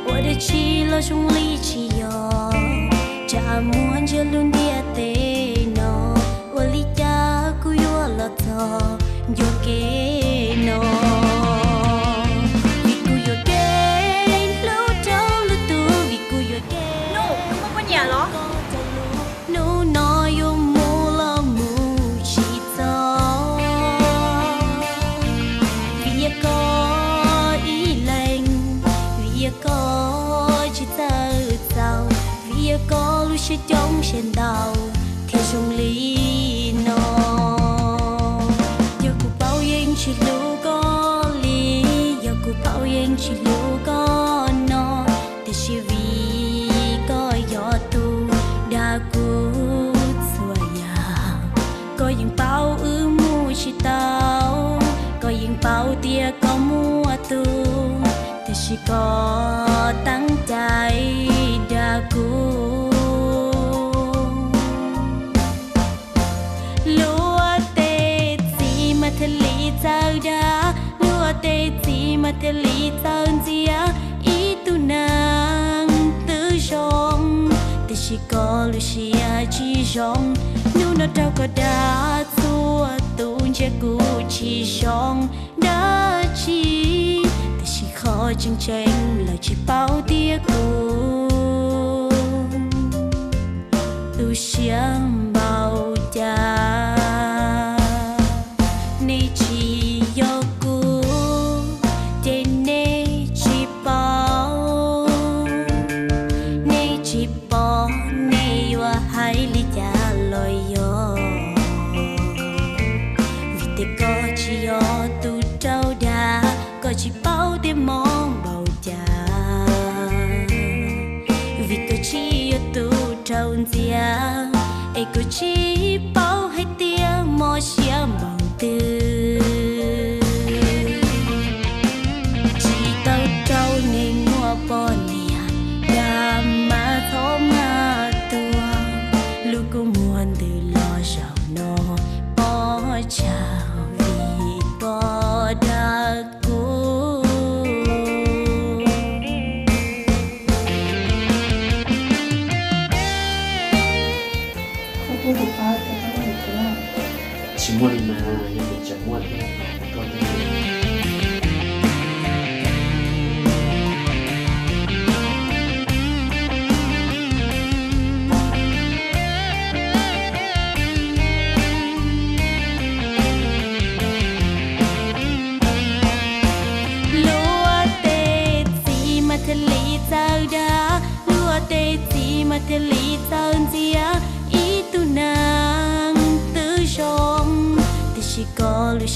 我的起了兄弟起哟，家母就轮点得喏，我离家古有了头，有给喏，你古有给，路走路途，你古有给。No, không có nhà đó. No no yo mu lo mu chi to, vì có ý lệnh, vì có chỉ tơ giàu, vì có lúc sẽ trong trên đầu, theo trong lý nó, giờ cuộc bao yên chỉ lúc có lý, giờ cuộc bao yên chỉ lúc có nó, để chỉ vì có gió tu đã cút xua nhà, có những bao ư mu chỉ tao, có những bao tia có mua tu, để chỉ có tăng trái đã cút. Lúa tê gì mà thật lý sao đã, lúa tê gì mà thật lý sao gì ý tu nàng tư rong, để chỉ có lúc chỉ rong, nếu nó đâu có đã xua tu che cũ chỉ rong đã chỉ, để chỉ khó chân tranh là chỉ bao tia cũ, tu xiang bao cha. Này chỉ yo cũ, để này chỉ bao, này chỉ bỏ, này yo hai lý cha loi yo. Vì thế có chỉ yo tu trâu đá, có chỉ bao để mong bao cha. Vì có chỉ yo tu trâu zia, ai có chỉ bao hai tia mò xia bằng tư. Chỉ tao trâu nên mua bò nè, đã mà thó mà tua, lúc cũng muốn từ lo giàu nó bỏ chào vì bỏ đã cũ. Không có được bao giờ có được cái nào. Chỉ mua đi mà nhưng mà chẳng mua thì thôi thì Lúa tê gì mà thật lý sao đã, lúa tê gì mà thật lý sao gì ý tu nàng tư rong, để chỉ có lúc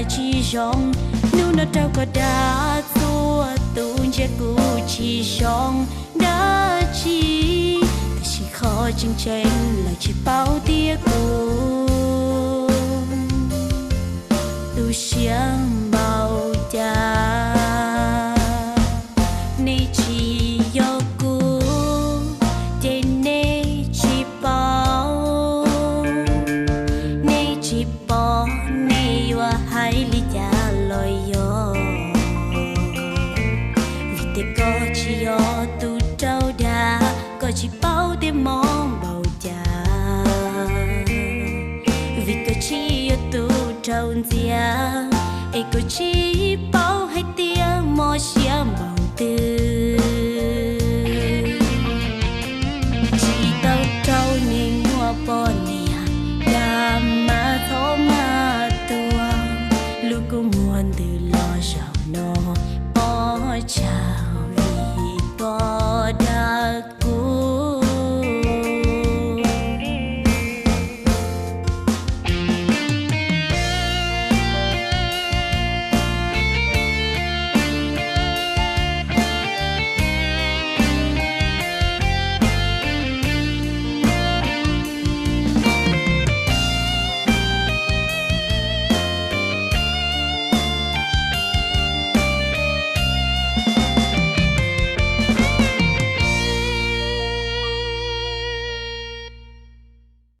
chỉ rong, nếu nó đâu có đã xua tu che cũ chỉ rong đã chỉ, để chỉ khó chân tranh là chỉ bao tia cũ, tu xiang bao cha. Này chỉ yo cũ, để này chỉ bao, này chỉ bỏ, này yo hai lý cha loi yo. Vì thế có chỉ yo tu trâu đá, có chỉ bao để mong bao cha. Vì có chỉ yo tu trâu zia, ai có chỉ bao hai tia mò xia